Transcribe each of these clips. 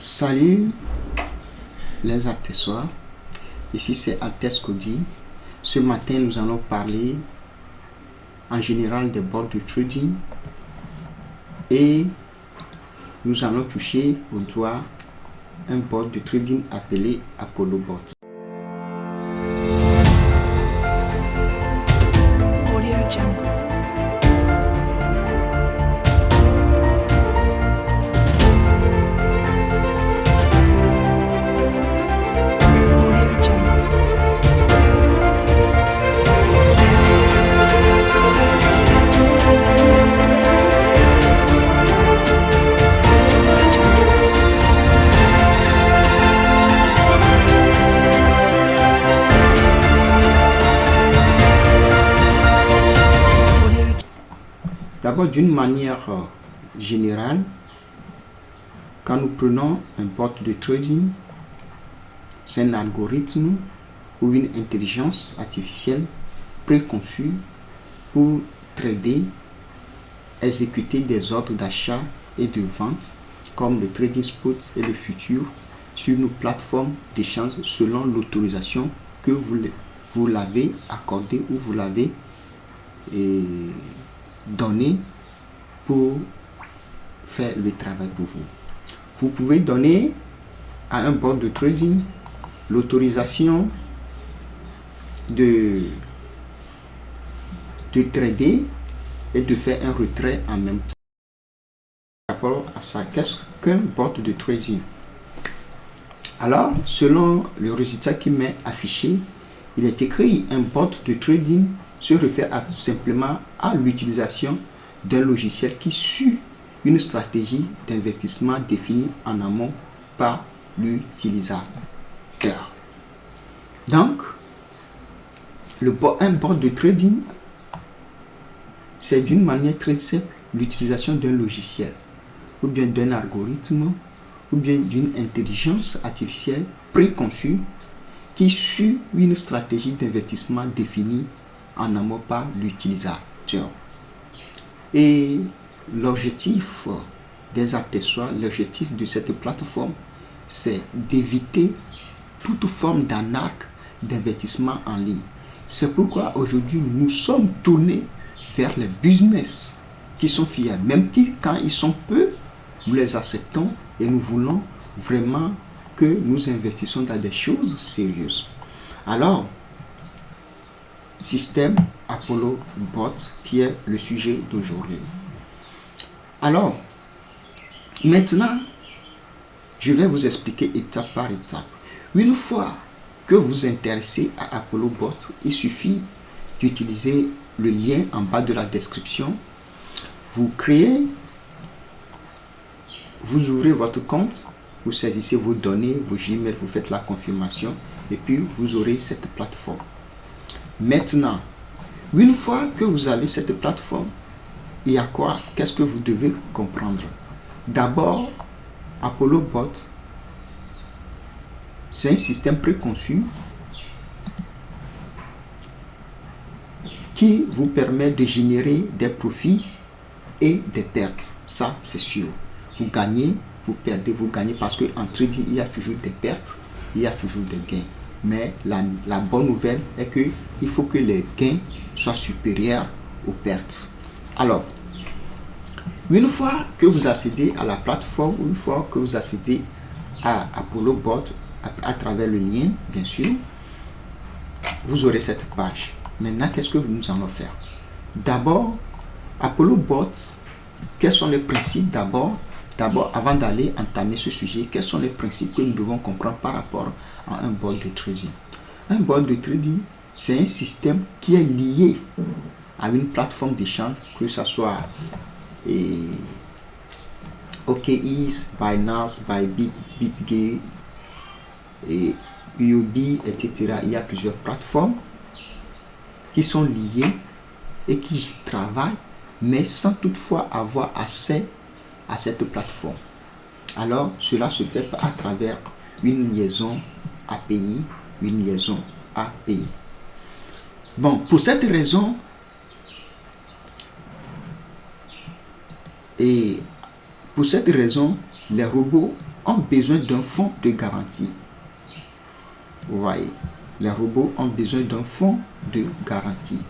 Salut les accessoires, ici c'est Altesse Cody. Ce matin nous allons parler en général des bots de trading et nous allons toucher au doigt un bot de trading appelé Apollo Bot. Audio Jungle. Audio Jungle. D'abord, d'une manière générale, quand nous prenons un bot de trading, c'est un algorithme ou une intelligence artificielle préconçue pour trader, exécuter des ordres d'achat et de vente comme le trading spot et le futur sur nos plateformes d'échange selon l'autorisation que vous l'avez accordée ou vous l'avez donné pour faire le travail pour vous. Vous pouvez donner à un bot de trading l'autorisation de trader et de faire un retrait en même temps. Par rapport à ça, qu'est-ce qu'un bot de trading? Alors, selon le résultat qui m'est affiché, il est écrit un bot de trading se réfère simplement à l'utilisation d'un logiciel qui suit une stratégie d'investissement définie en amont par l'utilisateur. Donc, un bot de trading, c'est d'une manière très simple l'utilisation d'un logiciel, ou bien d'un algorithme, ou bien d'une intelligence artificielle préconçue qui suit une stratégie d'investissement définie en amont par l'utilisateur. Et l'objectif des accessoires, l'objectif de cette plateforme, c'est d'éviter toute forme d'arnaque d'investissement en ligne. C'est pourquoi aujourd'hui nous sommes tournés vers les business qui sont fiables. Même quand ils sont peu, nous les acceptons et nous voulons vraiment que nous investissons dans des choses sérieuses. Alors, système Apollo Bot qui est le sujet d'aujourd'hui. Alors, maintenant, je vais vous expliquer étape par étape. Une fois que vous vous intéressez à Apollo Bot, il suffit d'utiliser le lien en bas de la description. Vous créez, vous ouvrez votre compte, vous saisissez vos données, vos Gmail, vous faites la confirmation et puis vous aurez cette plateforme. Maintenant, une fois que vous avez cette plateforme, il y a quoi? Qu'est-ce que vous devez comprendre? D'abord, Apollo Bot, c'est un système préconçu qui vous permet de générer des profits et des pertes. Ça, c'est sûr. Vous gagnez, vous perdez, vous gagnez parce qu'en trading, il y a toujours des pertes, il y a toujours des gains. Mais la bonne nouvelle est qu'il faut que les gains soient supérieurs aux pertes. Alors, une fois que vous accédez à la plateforme, une fois que vous accédez à Apollo Bot, à travers le lien, bien sûr, vous aurez cette page. Maintenant, qu'est-ce que nous allons faire? D'abord, Apollo Bot, quels sont les principes d'abord, avant d'aller entamer ce sujet, quels sont les principes que nous devons comprendre par rapport à un bot de trading? Un bot de trading, c'est un système qui est lié à une plateforme d'échange, que ce soit OKX, Binance, Bybit, BitGate, et UOB, etc. Il y a plusieurs plateformes qui sont liées et qui travaillent, mais sans toutefois avoir accès à cette plateforme. Alors, cela se fait à travers une liaison API, une liaison API. Bon, pour cette raison, les robots ont besoin d'un fonds de garantie. Vous voyez, les robots ont besoin d'un fonds de garantie.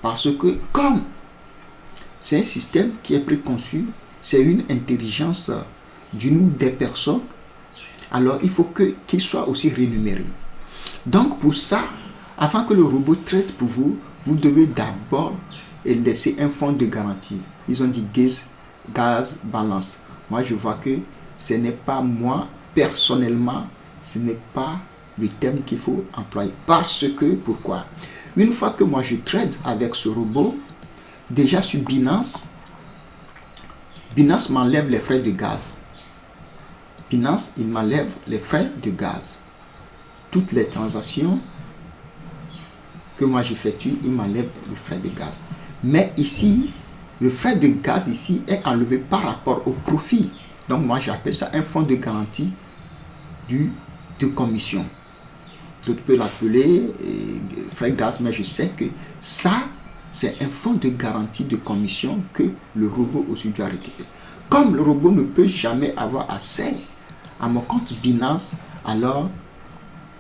Parce que comme c'est un système qui est préconçu, c'est une intelligence d'une ou des personnes, alors il faut qu'il soit aussi rémunéré. Donc pour ça, afin que le robot traite pour vous, vous devez d'abord laisser un fonds de garantie. Ils ont dit gaz balance. Moi je vois que ce n'est pas moi, personnellement, ce n'est pas le terme qu'il faut employer. Parce que, pourquoi? Une fois que moi je trade avec ce robot, déjà sur Binance m'enlève les frais de gaz. Binance, il m'enlève les frais de gaz. Toutes les transactions que moi j'effectue, il m'enlève les frais de gaz. Mais ici, le frais de gaz ici est enlevé par rapport au profit. Donc moi j'appelle ça un fonds de garantie de commission. D'autres peuvent l'appeler frais de gaz, mais je sais que ça, c'est un fonds de garantie de commission que le robot aussi doit récupérer. Comme le robot ne peut jamais avoir accès à mon compte Binance, alors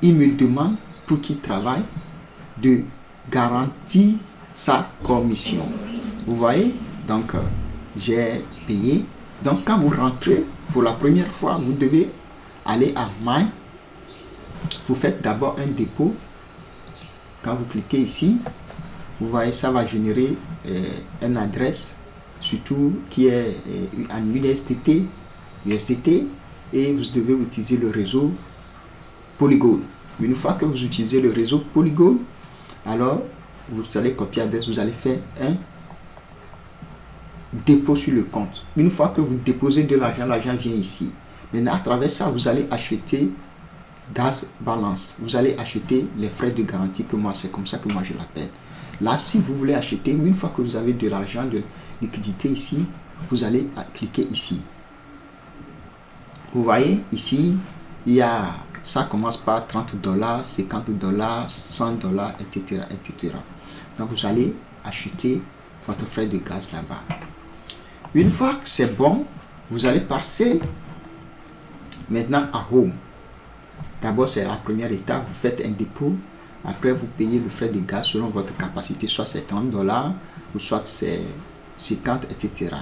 il me demande pour qu'il travaille de garantir sa commission. Vous voyez, donc j'ai payé. Donc quand vous rentrez pour la première fois, vous devez aller à My. Vous faites d'abord un dépôt. Quand vous cliquez ici, vous voyez, ça va générer une adresse, surtout qui est en USDT, et vous devez utiliser le réseau Polygon. Une fois que vous utilisez le réseau Polygon, alors vous allez copier l'adresse, vous allez faire un dépôt sur le compte. Une fois que vous déposez de l'argent, l'argent vient ici. Maintenant, à travers ça, vous allez acheter gaz balance. Vous allez acheter les frais de garantie que moi, c'est comme ça que moi je l'appelle. Là, si vous voulez acheter, une fois que vous avez de l'argent, de liquidité ici, vous allez cliquer ici. Vous voyez, ici, il y a, ça commence par $30, $50, $100, etc., etc. Donc, vous allez acheter votre frais de gaz là-bas. Une fois que c'est bon, vous allez passer maintenant à Home. D'abord, c'est la première étape, vous faites un dépôt. Après, vous payez le frais de gaz selon votre capacité, soit c'est $30 ou soit c'est 50, etc.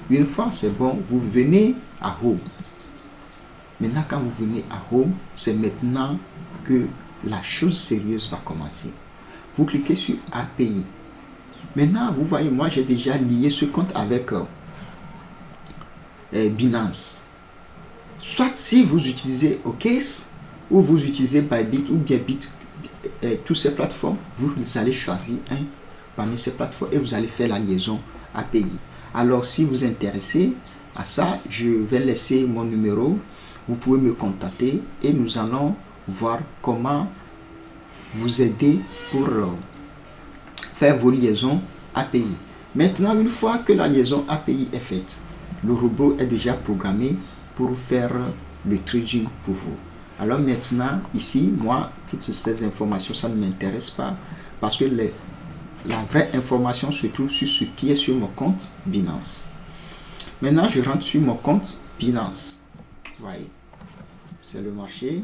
Une fois c'est bon, vous venez à Home. Maintenant, quand vous venez à Home, c'est maintenant que la chose sérieuse va commencer. Vous cliquez sur API. Maintenant, vous voyez, moi j'ai déjà lié ce compte avec Binance. Soit si vous utilisez OKX ou vous utilisez Bybit ou bien toutes ces plateformes, vous allez choisir un parmi ces plateformes et vous allez faire la liaison API. Alors si vous êtes intéressé à ça, je vais laisser mon numéro, vous pouvez me contacter et nous allons voir comment vous aider pour faire vos liaisons API. Maintenant, une fois que la liaison API est faite, le robot est déjà programmé pour faire le trading pour vous. Alors maintenant, ici, moi, toutes ces informations, ça ne m'intéresse pas parce que la vraie information se trouve sur ce qui est sur mon compte Binance. Maintenant, je rentre sur mon compte Binance. Vous voyez, c'est le marché.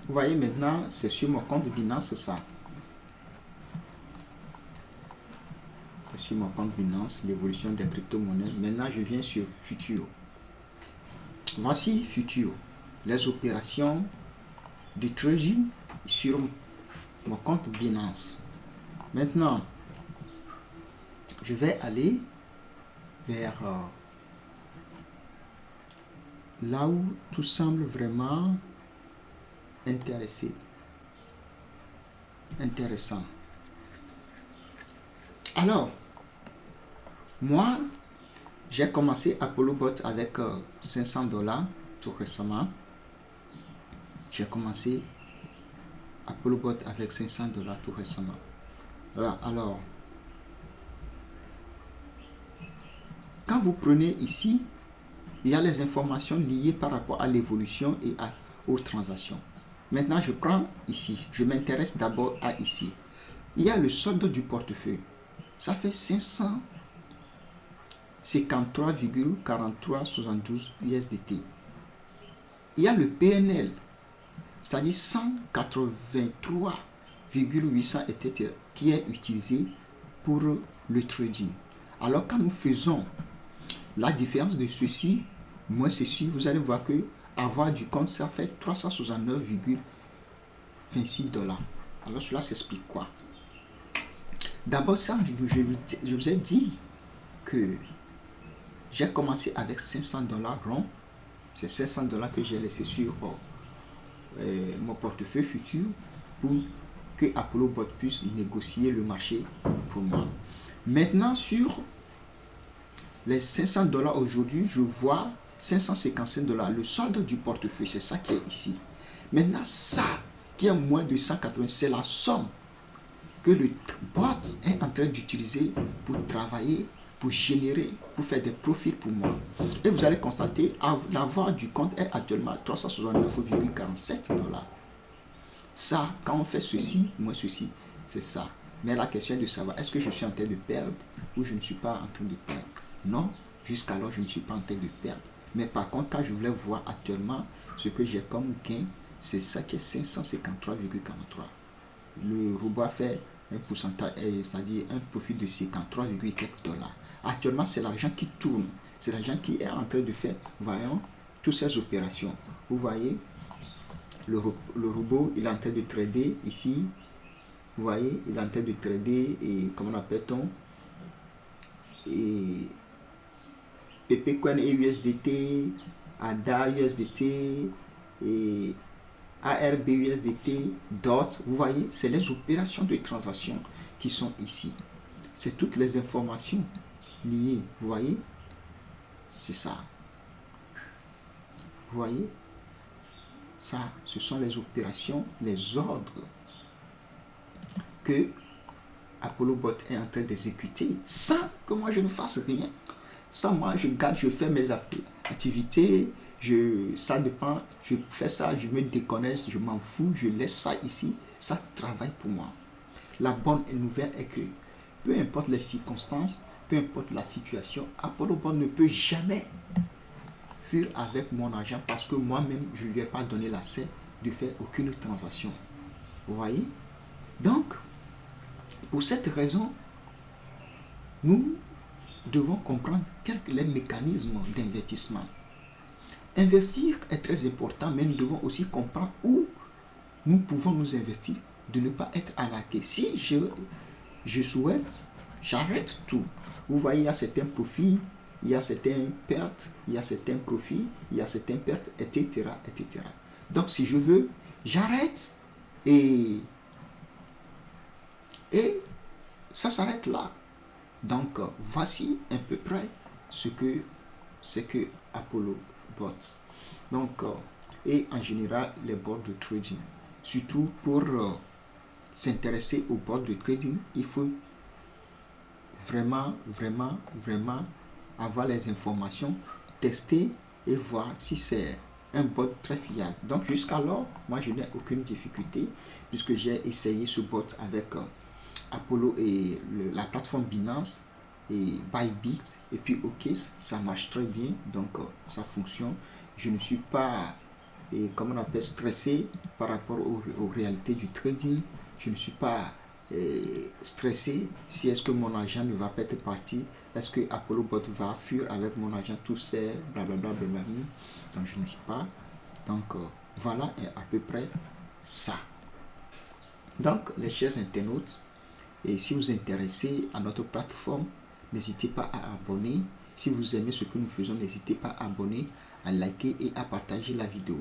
Vous voyez maintenant, c'est sur mon compte Binance, c'est ça. C'est sur mon compte Binance, l'évolution des crypto-monnaies. Maintenant, je viens sur Futur. Voici Futur. Les opérations de trading sur mon compte Binance. Maintenant, je vais aller vers là où tout semble vraiment intéressant. Alors, moi, j'ai commencé ApolloBot avec $500 tout récemment. J'ai commencé ApolloBot avec $500 tout récemment. Voilà, alors, quand vous prenez ici, il y a les informations liées par rapport à l'évolution et aux transactions. Maintenant, je prends ici. Je m'intéresse d'abord à ici. Il y a le solde du portefeuille. Ça fait 553,4372 USDT. Il y a le PNL, c'est-à-dire 183,800 etc. qui est utilisé pour le trading. Alors, quand nous faisons la différence de ceci, moins ceci, vous allez voir que avoir du compte, ça fait 369,26 $. Alors, cela s'explique quoi? D'abord, ça, je vous ai dit que j'ai commencé avec 500 $ rond. C'est 500 $ que j'ai laissé sur mon portefeuille futur pour que Apollo Bot puisse négocier le marché pour moi. Maintenant, sur les 500 $ aujourd'hui, je vois 555 $. Le solde du portefeuille, c'est ça qui est ici. Maintenant, ça qui est moins de 180, c'est la somme que le bot est en train d'utiliser pour travailler, pour générer, pour faire des profits pour moi. Et vous allez constater, l'avoir du compte est actuellement à 369,47 $. Ça, quand on fait ceci, moins ceci, c'est ça. Mais la question est de savoir, est-ce que je suis en train de perdre ou je ne suis pas en train de perdre? Non, jusqu'alors, je ne suis pas en train de perdre. Mais par contre, quand je voulais voir actuellement ce que j'ai comme gain, c'est ça qui est 553,43. Le robot a fait un pourcentage, c'est-à-dire un profit de 53, quelques $. Actuellement, c'est l'argent qui tourne. C'est l'argent qui est en train de faire, voyons, toutes ces opérations. Vous voyez, le robot, il est en train de trader ici. Vous voyez, il est en train de trader et comment appelle-t-on? Et PPCoin et USDT, ADA USDT et ARB USDT, DOT. Vous voyez, c'est les opérations de transaction qui sont ici. C'est toutes les informations liées. Vous voyez, c'est ça. Vous voyez, ça, ce sont les opérations, les ordres que Apollo Bot est en train d'exécuter sans que moi je ne fasse rien. Sans moi, je garde, je fais mes activités, ça dépend, je fais ça, je me déconnecte, je m'en fous, je laisse ça ici, ça travaille pour moi. La bonne nouvelle est que peu importe les circonstances, peu importe la situation, Apollo Bot ne peut jamais fuir avec mon argent parce que moi-même, je ne lui ai pas donné l'accès de faire aucune transaction. Vous voyez? Donc, pour cette raison, nous devons comprendre quels sont les mécanismes d'investissement. Investir est très important, mais nous devons aussi comprendre où nous pouvons nous investir, de ne pas être arnaqués. Si je souhaite, j'arrête tout. Vous voyez, il y a certains profits, il y a certaines pertes, il y a certains profits, il y a certaines pertes, etc., etc. Donc, si je veux, j'arrête et ça s'arrête là. Donc, voici à peu près ce que c'est que Apollo Bot. Donc, et en général, les bots de trading. Surtout pour s'intéresser aux bots de trading, il faut vraiment avoir les informations, tester et voir si c'est un bot très fiable. Donc, jusqu'alors, moi, je n'ai aucune difficulté puisque j'ai essayé ce bot avec Apollo et la plateforme Binance et Bybit et puis OKX, ça marche très bien, donc ça fonctionne. Je ne suis pas comment on appelle stressé par rapport aux réalités du trading. Je ne suis pas stressé si est-ce que mon argent ne va pas être parti, est-ce que Apollo Bot va fuir avec mon argent, tout c'est blablabla. Donc je ne suis pas. Donc voilà à peu près ça. Donc les chers internautes, et si vous êtes intéressés à notre plateforme, n'hésitez pas à abonner. Si vous aimez ce que nous faisons, n'hésitez pas à abonner, à liker et à partager la vidéo.